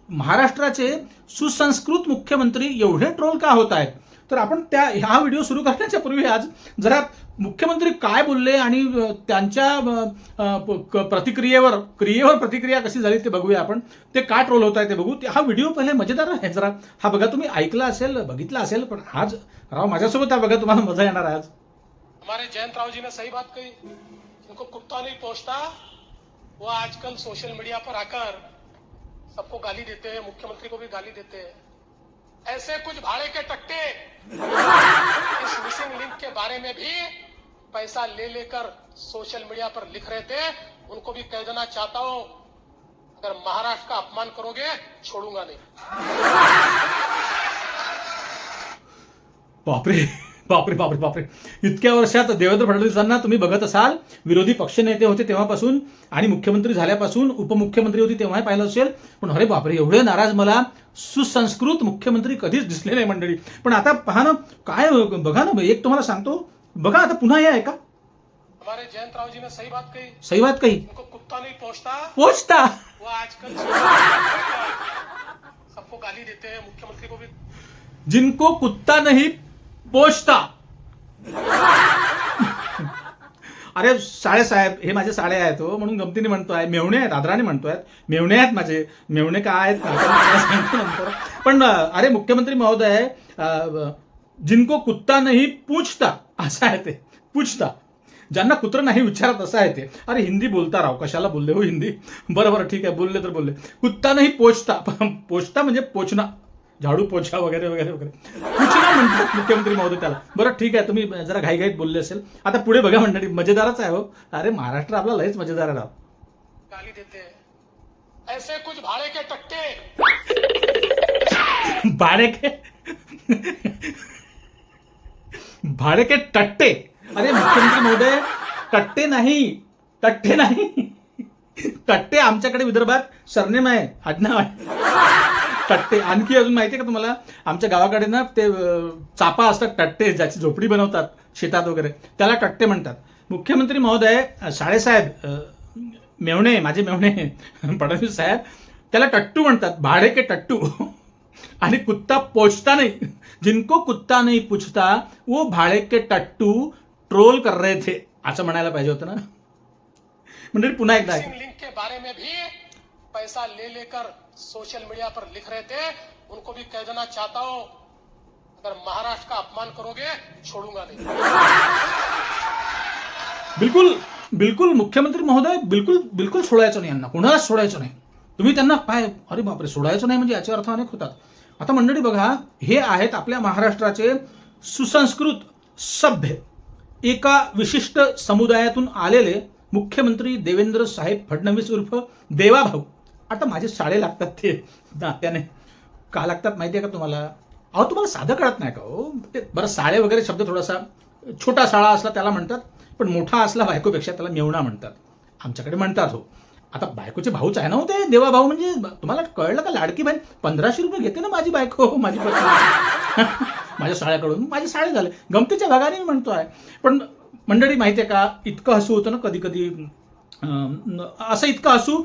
महाराष्ट्राचे सुसंस्कृत मुख्यमंत्री एवढे ट्रोल का होत आहेत, तर आपण हा व्हिडिओ सुरू करण्याच्या पूर्वी आज जरा मुख्यमंत्री काय बोलले आणि त्यांच्या क्रियेवर प्रतिक्रिया कशी झाली ते बघूया आपण. ते का ट्रोल होत आहे ते बघू. हा व्हिडिओ पहिले मजेदार आहे जरा. हा बघा, तुम्ही ऐकला असेल, बघितला असेल, पण आज राव माझ्यासोबत आहे बघा, तुम्हाला मजा येणार आहे आज. हमारे जयंत राव जी ने सही बात कही, उनको कुत्ता नहीं पहुंचता. वो आजकल सोशल मीडिया पर आकर सबको गाली देते हैं, मुख्यमंत्री को भी गाली देते हैं. ऐसे कुछ भाड़े के टट्टे इस मिसिंग लिंक के बारे में भी पैसा ले लेकर सोशल मीडिया पर लिख रहे थे. उनको भी कह देना चाहता हूं, अगर महाराष्ट्र का अपमान करोगे छोड़ूंगा नहीं. बापरे बापरे बापरे बापरे. इतक्या वर्षात देवेंद्र फडणवीसांना तुम्ही बघत असाल, विरोधी पक्षनेते होते तेव्हापासून आणि मुख्यमंत्री झाल्यापासून, उपमुख्यमंत्री होती तेव्हाही पाहिलं असेल, पण अरे बापरे, एवढे नाराज मला सुसंस्कृत मुख्यमंत्री कधीच दिसले नाही मंडळी. पण आता पहा ना, काय बघा ना, एक तुम्हाला सांगतो बघा, आता पुन्हा हे ऐका. हमारे जयंत राव जी ने सही बात कही, सही बात कही, उनको कुत्ता नहीं पहुंचता. वो आजकल सबको गाली देते हैं, मुख्यमंत्री को भी. जिनको कुत्ता नहीं पोचता. अरे साहेब, हे माझे साडे आहेत हो, म्हणून गमतीने म्हणतोय. मेवणे आहेत, आदराने म्हणतोय, मेवणे आहेत माझे. मेवणे काय आहेत नंतर. पण अरे मुख्यमंत्री महोदय, जिनको कुत्ता नाही पूछता असं आहे ते. पूछता, ज्यांना कुत्र नाही विचारत असं आहे ते. अरे हिंदी बोलता राव, कशाला बोलले हो हिंदी. बरं ठीक आहे, बोलले तर बोलले. कुत्ता नाही पोचता. पोचता म्हणजे पोचणं, झाडू पोछा वगैरे वगैरे वगैरे. पूछना म्हणतात मुख्यमंत्री महोदय त्याला. बरं ठीक आहे, तुम्ही जरा घाईघाईत बोलले असेल. आता पुढे बघा मंडळी, मजेदारच आहे हो. अरे महाराष्ट्र आपला लयच मजेदार आहे राव. गाली देते हैं. ऐसे कुछ भाड़े के टट्टे भाडे के टट्टे. अरे मुख्यमंत्री महोदय, टट्टे नाही. टट्टे आमच्याकडे विदर्भात सरनेम आहे, आडनाव आहे. टट्टे. आणखी अजून माहिती आहे का तुम्हाला, आमच्या गावाकडे ना ते चापा असतात टट्टे, ज्याची झोपडी बनवतात शेतात वगैरे, त्याला टट्टे म्हणतात. मुख्यमंत्री महोदय, साहेब, मेवणे, माझे मेवणे फडणवीस साहेब, त्याला टट्टू म्हणतात, भाडे के टट्टू. आणि कुत्ता पोचता नाही. जिनको कुत्ता नहीं पूछता वो भाडे के टट्टू ट्रोल कर रहे थे, असं म्हणायला पाहिजे होतं ना. म्हणजे पुन्हा एकदा मिसिंग लिंक के बारे में भी पैसा ले लेकर सोशल मीडिया पर लिख रहे थे. उनको भी कह देना चाहता हूं, अगर महाराष्ट्र का अपमान करोगे छोड़ूंगा नहीं. बिलकुल बिलकुल मुख्यमंत्री महोदय, बिलकुल सोडायचं नाही यांना, कोणालाच सोडायचं नाही. तुम्ही त्यांना काय, अरे बापरे, सोडायचं नाही म्हणजे याचे अर्थ अनेक होतात. आता मंडळी बघा, हे आहेत आपल्या महाराष्ट्राचे सुसंस्कृत, सभ्य, एका विशिष्ट समुदायातून आलेले मुख्यमंत्री देवेंद्र साहेब फडणवीस उर्फ देवाभाऊ. आता माझे साडे लागतात ते नात्याने. का लागतात माहिती आहे का तुम्हाला? अहो तुम्हाला साधं कळत नाही का हो? ते बरं, साळे वगैरे शब्द थोडासा, छोटा साळा असला त्याला म्हणतात, पण मोठा असला बायकोपेक्षा त्याला मेवणा म्हणतात, आमच्याकडे म्हणतात हो. आता बायकोचे भाऊच आहे ना हो ते देवाभाऊ. म्हणजे तुम्हाला कळलं का, लाडकी बहीण 1500 रुपये घेते ना माझी बायको, माझी पत्नी माझ्या साळ्याकडून. माझे साळे झाले, गमतीच्या भागाने मी म्हणतोय. पण मंडळी माहिती आहे का, इतकं हसू होतं ना कधी कधी, असं इतकं हसू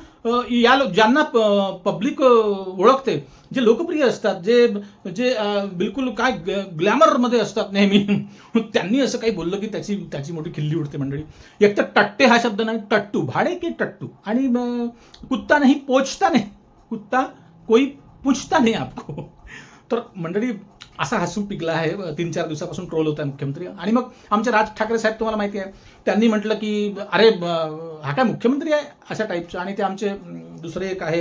ज्यांना पब्लिक ओळखते, जे लोकप्रिय असतात, जे बिलकुल काय ग्लॅमरमध्ये असतात नेहमी, त्यांनी असं काही बोललं की त्याची मोठी खिल्ली उडते मंडळी. एक तर टट्टे हा शब्द नाही, टट्टू, भाडे के टट्टू. आणि कुत्ता नाही पोचता नाही, कुत्ता कोई पूछता नाही आपको. तर मंडळी असा हसू पिकला आहे. 3-4 दिवसापासून ट्रोल होत आहे मुख्यमंत्री. आणि मग आमचे राज ठाकरे साहेब, तुम्हाला माहिती आहे, त्यांनी म्हटलं की अरे हा काय मुख्यमंत्री आहे अशा टाईपचं. आणि ते आमचे दुसरे एक आहे,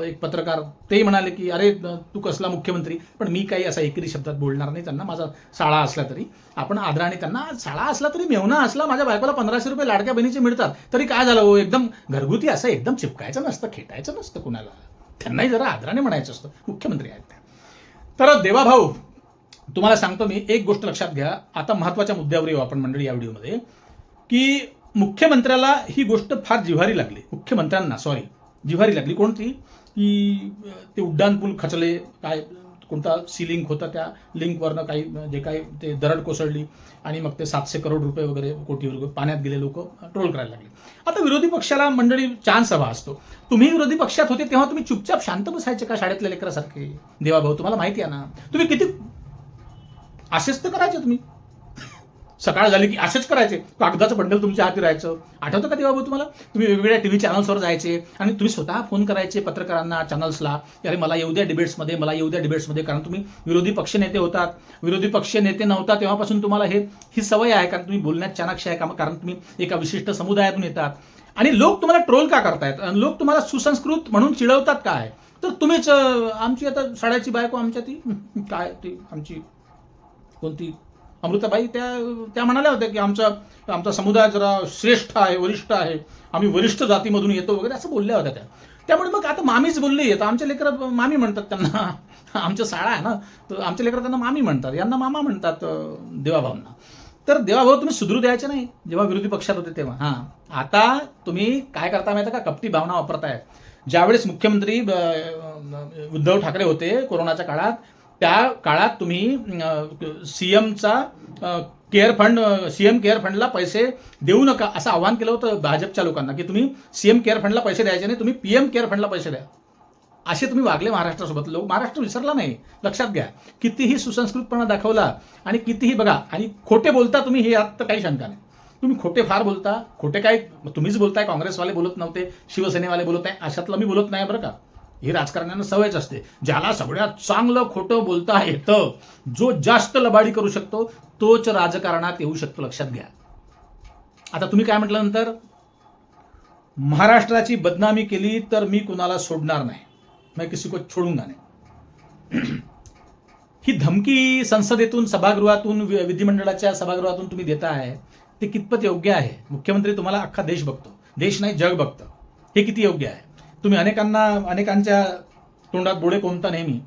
एक पत्रकार, तेही म्हणाले की अरे तू कसला मुख्यमंत्री. पण मी काही असा एकेरी शब्दात बोलणार नाही. त्यांना माझा साळा असला तरी, आपण आदराने त्यांना, साळा असला तरी, मेवना असला, माझ्या बायकोला 1500 रुपये लाडक्या बहिणीचे मिळतात तरी काय झालं हो. एकदम घरगुती असं एकदम चिपकायचं नसतं, खेटायचं नसतं कुणाला. त्यांनाही जरा आदराने म्हणायचं असतं, मुख्यमंत्री आहेत त्या. तर देवाभाऊ, तुम्हाला सांगतो मी, एक गोष्ट लक्षात घ्या. आता महत्त्वाच्या मुद्द्यावर येऊ आपण मंडळी या व्हिडिओमध्ये, की मुख्यमंत्र्याला ही गोष्ट फार जिव्हारी लागली. मुख्यमंत्र्यांना जिव्हारी लागली. कोणती? की ते उड्डाणपूल खचले, काय कोणता लिंक होता, त्या लिंकवरनं काही जे काही ते दरड कोसळली आणि मग ते 700 करोड रुपये वगैरे कोटी रुपये पाण्यात गेले, लोक ट्रोल करायला लागले. आता विरोधी पक्षाला मंडळी सभा असतो. तुम्ही विरोधी पक्षात होते तेव्हा तुम्ही चुपचाप शांत बसायचे का शाळेतल्या लेकरासारखे? देवाभाऊ, तुम्हाला माहिती आहे ना, तुम्ही किती असेच तर करायचे. तुम्ही सकाळ झाली की असेच करायचे, कागदाचं बंडल तुमच्या हाती राहायचं. आठवतं का देवाभाऊ तुम्हाला? तुम्ही वेगवेगळ्या टीव्ही चॅनल्सवर जायचे आणि तुम्ही स्वतः फोन करायचे पत्रकारांना, चॅनल्सला, अरे मला येऊ द्या डिबेट्समध्ये, मला येऊ द्या डिबेट्समध्ये. कारण तुम्ही विरोधी पक्ष नेते होतात. विरोधी पक्ष नेते नव्हता तेव्हापासून तुम्हाला ही सवय आहे, कारण तुम्ही बोलण्यात चाणाक्ष आहे का, कारण तुम्ही एका विशिष्ट समुदायातून येतात. आणि लोक तुम्हाला ट्रोल का करतायत? लोक तुम्हाला सुसंस्कृत म्हणून चिडवतात काय? तर तुम्हीच आमची आता साड्याची बायको, आमच्या ती काय ती आमची कोणती अमृताबाई, त्या म्हणाल्या होत्या की आमचा समुदाय जरा श्रेष्ठ आहे, वरिष्ठ आहे, आम्ही वरिष्ठ जातीमधून येतो वगैरे असं बोलल्या होत्या त्या. त्यामुळे मग आता मामीच बोलली आहे, तर आमच्या लेकरं मामी म्हणतात त्यांना. आमच्या शाळा आहे ना, तर आमच्या लेकरं त्यांना मामी म्हणतात, यांना मामा म्हणतात देवाभाऊंना. तर देवाभाऊ तुम्ही सुधरू द्यायचे नाही जेव्हा विरोधी पक्षात होते तेव्हा. हां, आता तुम्ही काय करता माहिती का? कपटी भावना वापरताय. ज्यावेळेस मुख्यमंत्री उद्धव ठाकरे होते कोरोनाच्या काळात, त्या काळात तुम्ही सीएमचा सीएम केअर फंडला पैसे देऊ नका असं आवाहन केलं होतं भाजपच्या लोकांना, की तुम्ही सीएम केअर फंडला पैसे द्यायचे नाही, तुम्ही पीएम केअर फंडला पैसे द्या. असे तुम्ही वागले महाराष्ट्रासोबत. लोक महाराष्ट्र विसरला नाही, लक्षात घ्या. कितीही सुसंस्कृतपणा दाखवला आणि कितीही बघा, आणि खोटे बोलता तुम्ही, हे यात तर काही शंका नाही. तुम्ही खोटे फार बोलता. खोटे काय तुम्हीच बोलताय, काँग्रेसवाले बोलत नव्हते, शिवसेनेवाले बोलत आहे, अशातलं मी बोलत नाही बरं का. ही राजकारण्यांना सवयच असते. ज्याला सगळ्यात चांगलं खोटं बोलता येतं, जो जास्त लबाडी करू शकतो, तोच राजकारणात येऊ शकतो, लक्षात घ्या. आता तुम्ही काय म्हटलं नंतर, महाराष्ट्राची बदनामी केली तर मी कुणाला सोडणार नाही, मैं किसी को छोडूंगा नाही. ही धमकी संसदेतून, सभागृहातून, विधिमंडळाच्या सभागृहातून तुम्ही देताय, ते कितपत योग्य आहे? मुख्यमंत्री तुम्हाला अख्खा देश बघतो, देश नाही जग बघतं. हे किती योग्य आहे? तुम्ही अनेकांच्या तोंडात बोडे कोणता नेहमी,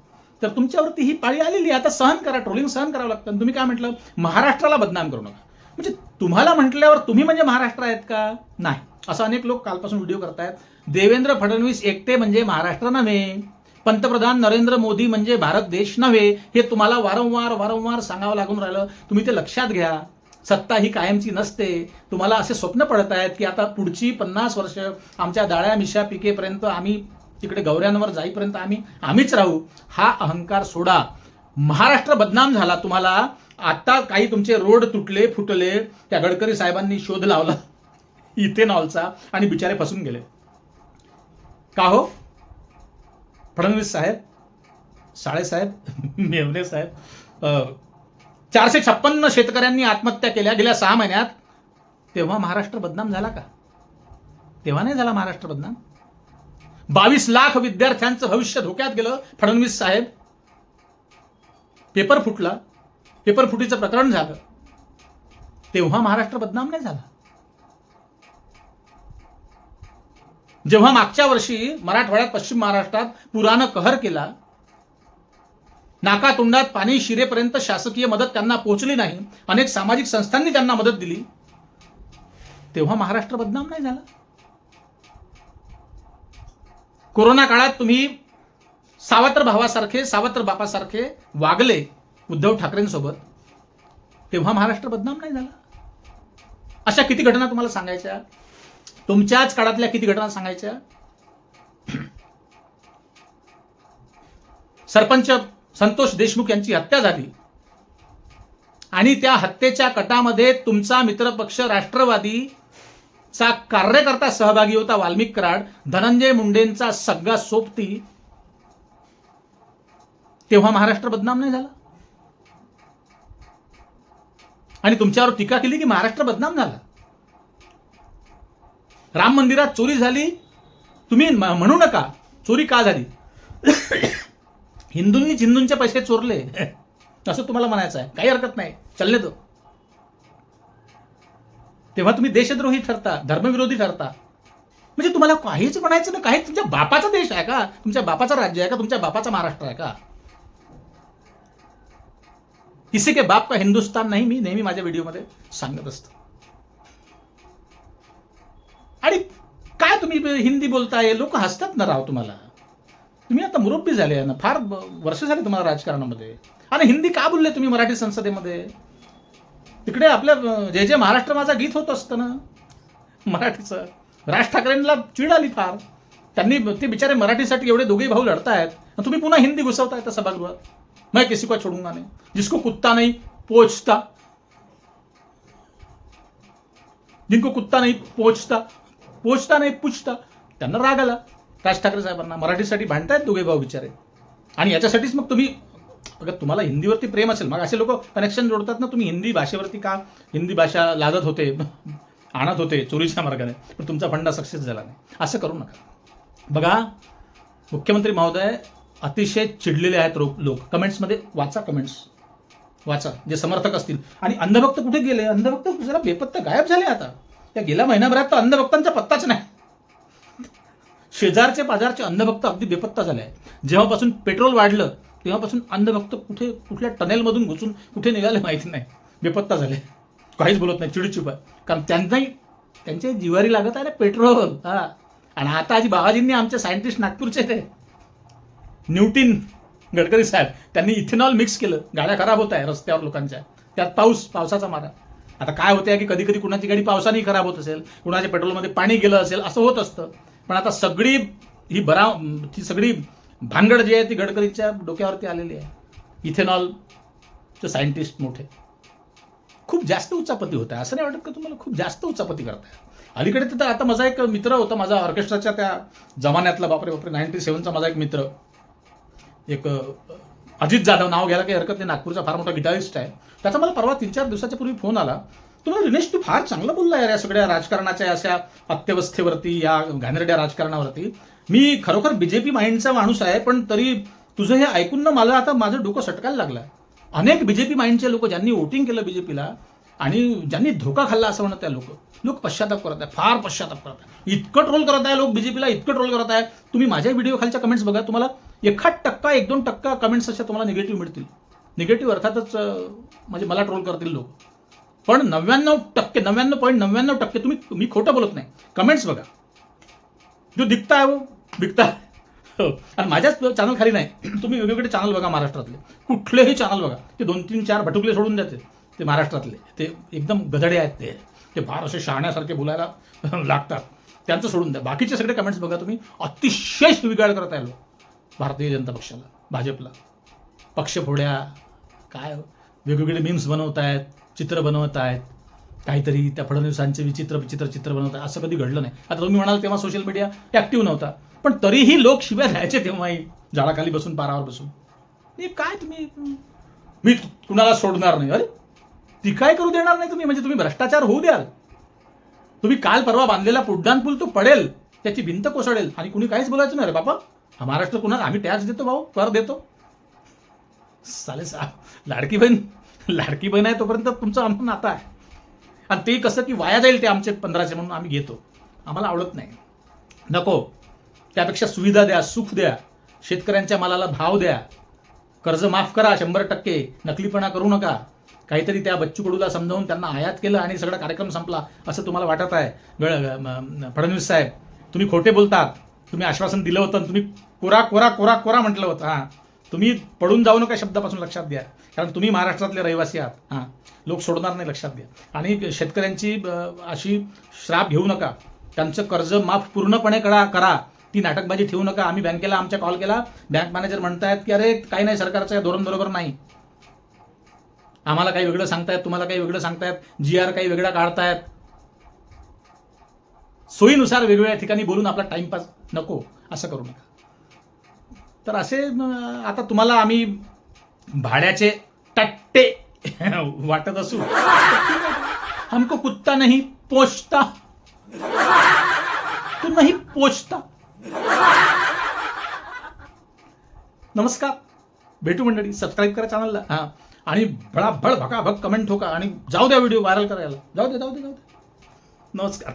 तर तुमच्यावरती ही पाळी आलेली आहे. आता सहन करा, ट्रोलिंग सहन करावं लागतं. तुम्ही काय म्हटलं, महाराष्ट्राला बदनाम करू नका. म्हणजे तुम्हाला म्हटल्यावर तुम्ही म्हणजे महाराष्ट्र आहेत का? नाही. असं अनेक लोक कालपासून व्हिडिओ करतायत. देवेंद्र फडणवीस एकटे म्हणजे महाराष्ट्र नव्हे, पंतप्रधान नरेंद्र मोदी म्हणजे भारत देश नव्हे, हे तुम्हाला वारंवार सांगावं लागून राहिलं. तुम्ही ते लक्षात घ्या. सत्ता ही कायमची नसते. तुम्हाला असे स्वप्न पडत आहेत की आता पुढची 50 वर्ष आमच्या दाळ्या मिशा पिकेपर्यंत, आम्ही तिकडे गौऱ्यांवर जाईपर्यंत आम्हीच राहू. हा अहंकार सोडा. महाराष्ट्र बदनाम झाला. तुम्हाला आता काही तुमचे रोड तुटले फुटले, त्या गडकरी साहेबांनी शोध लावला इथेनॉलचा आणि बिचारे फसून गेले. का हो? फडणवीस साहेब, साळेसाहेब, मेवणे साहेब, 456 शेतकऱ्यांनी आत्महत्या केल्या गेल्या 6 महिन्यात. तेव्हा महाराष्ट्र बदनाम झाला का? तेव्हा नाही झाला महाराष्ट्र बदनाम. 22 लाख विद्यार्थ्यांचं भविष्य धोक्यात गेलं फडणवीस साहेब. पेपर फुटला, पेपर फुटीचं प्रकरण झालं, तेव्हा महाराष्ट्र बदनाम नाही झाला. जेव्हा मागच्या वर्षी मराठवाड्यात, पश्चिम महाराष्ट्रात पुरानं कहर केला, नाकातोंडात पाणी शिरेपर्यंत शासकीय मदत त्यांना पोहोचली नाही, अनेक सामाजिक संस्थांनी त्यांना मदत दिली, तेव्हा महाराष्ट्र बदनाम नाही झाला. कोरोना काळात तुम्ही सावत्र भावासारखे, सावत्र बापासारखे वागले उद्धव ठाकरेंसोबत, तेव्हा महाराष्ट्र बदनाम नाही झाला. अशा किती घटना तुम्हाला सांगायच्या? तुमच्याच काळातल्या किती घटना सांगायच्या? सरपंच संतोष देशमुख यांची हत्या झाली आणि त्या हत्येच्या कटामध्ये तुमचा मित्रपक्ष राष्ट्रवादीचा कार्यकर्ता सहभागी होता, वाल्मिक कराड, धनंजय मुंडेंचा सगळा सोबती, तेव्हा महाराष्ट्र बदनाम नाही झाला. आणि तुमच्यावर टीका केली की महाराष्ट्र बदनाम झाला. राम मंदिरात चोरी झाली, तुम्ही म्हणू नका चोरी का झाली, हिंदूंचे पैसे चोरले असं तुम्हाला म्हणायचं आहे, काही हरकत नाही, चलने दो. तेव्हा तुम्ही देशद्रोही ठरता, धर्मविरोधी ठरता. म्हणजे तुम्हाला काहीच म्हणायचं ना. काही तुमच्या बापाचा देश आहे का? तुमच्या बापाचं राज्य आहे का? तुमच्या बापाचा महाराष्ट्र आहे का? किसी के बाप का हिंदुस्तान नाही, मी नेहमी माझ्या व्हिडिओमध्ये सांगत असतो. आणि काय तुम्ही हिंदी बोलताय, लोक हसतात ना राव तुम्हाला. तुम्ही आता मुरब्बी झाले आहे ना, फार वर्ष झाले तुम्हाला राजकारणामध्ये. आणि हिंदी का बोलले तुम्ही मराठी संसदेमध्ये? तिकडे आपल्या जे जे महाराष्ट्र माझा गीत होत असतं ना मराठीचं. राज ठाकरेंना चीड आली फार. त्यांनी ते बिचारे मराठीसाठी एवढे दोघे भाऊ लढतायत, तुम्ही पुन्हा हिंदी घुसवताय त्या सभागृहात. मैं किसी को छोडूंगा नहीं, जिसको कुत्ता नहीं पोछता, जिनको कुत्ता नहीं पोछता नहीं पूछता, त्यांना राग आला राज ठाकरे साहेबांना. मराठीसाठी भांडतायत दोघे भाऊ बिचारे. आणि याच्यासाठीच मग तुम्ही, अगर तुम्हाला हिंदीवरती प्रेम असेल, मग असे लोक कनेक्शन जोडतात ना, तुम्ही हिंदी भाषेवरती का हिंदी भाषा लादत होते, आणत होते चोरीच्या मार्गाने, पण तुमचा फंडा सक्सेस झाला नाही. असं करू नका. बघा, मुख्यमंत्री महोदय अतिशय चिडलेले आहेत लोक. कमेंट्समध्ये वाचा, कमेंट्स वाचा जे समर्थक असतील. आणि अंधभक्त कुठे गेले? अंधभक्त जरा बेपत्ता गायब झाले आता. त्या गेल्या महिनाभरात तर अंधभक्तांचा पत्ताच नाही. शेजारचे पाजारचे अंधभक्त अगदी बेपत्ता झाले आहे. जेव्हापासून पेट्रोल वाढलं तेव्हापासून अंधभक्त कुठल्या टनेलमधून घुसून कुठे निघाले माहिती नाही, बेपत्ता झाले. काहीच बोलत नाही, चिडचिप आहे. कारण त्यांनाही त्यांच्या जिवारी लागत आहे ना पेट्रोल. हा, आणि आता आजी बाबाजींनी आमचे सायंटिस्ट नागपूरचे ते न्यूटन गडकरी साहेब, त्यांनी इथेनॉल मिक्स केलं. गाड्या खराब होत आहे रस्त्यावर लोकांच्या. त्यात पावसाचा मारा. आता काय होते की कधी कधी कुणाची गाडी पावसाने खराब होत असेल, कुणाच्या पेट्रोलमध्ये पाणी गेलं असेल, असं होत असतं. पण आता सगळी ही सगळी भानगड जी आहे ती गडकरीच्या डोक्यावरती आलेली आहे. इथेनॉलचे सायंटिस्ट मोठे खूप जास्त उचापती होत आहे. असं नाही वाटत का तुम्हाला? खूप जास्त उचापती करताय. अलीकडे तर आता माझा एक मित्र होता, माझा ऑर्केस्ट्राच्या त्या जमान्यातला, बापरे 97चा माझा एक मित्र, एक अजित जाधव, नाव घ्यायला काही हरकत नाही, नागपूरचा फार मोठा गिटारिस्ट आहे. त्याचा मला परवा 3-4 दिवसाच्या पूर्वी फोन आला. तुम्हाला रिनेश, तू फार चांगलं बोलला यार या सगळ्या राजकारणाच्या अशा अत्यवस्थेवरती, या घाणेरड्या राजकारणावरती. मी खरोखर बीजेपी माइंडचा माणूस आहे, पण तरी तुझं हे ऐकून ना मला आता माझं डोकं सटकायला लागलं. अनेक बीजेपी माइंडचे लोक ज्यांनी वोटिंग केलं बीजेपीला आणि ज्यांनी धोका खाल्ला असं म्हणत आहे, लोक पश्चाताप करत आहे, फार पश्चाताप करत आहे. इतकं ट्रोल करत आहे लोक बीजेपीला, इतकं ट्रोल करत आहे. तुम्ही माझ्या व्हिडिओ खालच्या कमेंट्स बघा, तुम्हाला 1% 1-2% कमेंट्स अशा तुम्हाला निगेटिव्ह मिळतील. निगेटिव्ह अर्थातच म्हणजे मला ट्रोल करतील लोक. पण 99.99% तुम्ही, मी खोटं बोलत नाही, कमेंट्स बघा. जो दिखता है वो बिकता है. आणि माझ्याच चॅनल खाली नाही, तुम्ही वेगवेगळे चॅनल बघा महाराष्ट्रातले, कुठलेही चॅनल बघा. ते 2-3-4 भटुकले सोडून द्यायचे ते महाराष्ट्रातले, ते एकदम गधडे आहेत, ते फार असे शहाण्यासारखे बोलायला लागतात, त्यांचं सोडून द्या. बाकीचे सगळे कमेंट्स बघा तुम्ही. अतिशय शिवीगाळ करत आहे लोक भारतीय जनता पक्षाला, भाजपला. पक्षफोड्या, काय वेगवेगळे मीम्स बनवत आहेत, चित्र बनवत आहेत, काहीतरी त्या फडणवीसांचे विचित्र चित्र बनवत आहेत. असं कधी घडलं नाही. आता तुम्ही म्हणाल तेव्हा सोशल मीडिया ॲक्टिव्ह नव्हता, पण तरीही लोक शिव्या द्यायचे तेव्हाही, झाडाखाली बसून, पारावर बसून. काय तुम्ही, मी कुणाला सोडणार नाही. अरे ती काय करू देणार नाही तुम्ही? म्हणजे तुम्ही भ्रष्टाचार होऊ द्याल? तुम्ही काल परवा बांधलेला पुड्डाण पूल तो पडेल, त्याची भिंत कोसळेल आणि कुणी काहीच बोलायचं नाही. अरे बापा, हा महाराष्ट्र कुणाला, आम्ही टॅक्स देतो भाऊ, कर देतो. साले लाडकी बहीण आहे तोपर्यंत तुमचं आमचं नातं आहे. आणि ते कसं की वाया जाईल ते आमचे 1500 म्हणून आम्ही घेतो. आम्हाला आवडत नाही, नको. त्यापेक्षा सुविधा द्या, सुख द्या, शेतकऱ्यांच्या मालाला भाव द्या, कर्ज माफ करा 100%, नकलीपणा करू नका. काहीतरी त्या बच्चू कडूला समजावून त्यांना आयात केलं आणि सगळा कार्यक्रम संपला असं तुम्हाला वाटत आहे फडणवीस साहेब? तुम्ही खोटे बोलतात. तुम्ही आश्वासन दिलं होतं, तुम्ही कोरा कोरा कोरा कोरा म्हटलं होतं. हां, तुम्ही पडून जाऊ नका शब्दापासून, लक्षात घ्या. कारण तुम्ही महाराष्ट्रातले रहिवासी आहात. हां, लोक सोडणार नाही, लक्षात घ्या. आणि शेतकऱ्यांची अशी श्राप घेऊ नका. त्यांचं कर्ज माफ पूर्णपणे करा. ती नाटकबाजी ठेवू नका. आम्ही बँकेला आमच्या कॉल केला, बँक मॅनेजर म्हणतायत की अरे काही नाही, सरकारचं धोरण बरोबर नाही, आम्हाला काही वेगळं सांगतायत, तुम्हाला काही वेगळं सांगतायत, GR काही वेगळा काढतायत. सोयीनुसार वेगवेगळ्या ठिकाणी बोलून आपला टाइमपास नको, असं करू नका. तर असे आता तुम्हाला आम्ही भाड्याचे टट्टे वाटत असू, हमको कुत्ता नहीं पोछता, तू नहीं पोछता. नमस्कार, भेटू मंडळी. सबस्क्राईब करा चॅनलला. हां, आणि भडाभड भकाभक कमेंट ठोका आणि जाऊ द्या व्हिडिओ व्हायरल करायला. जाऊ दे. नमस्कार.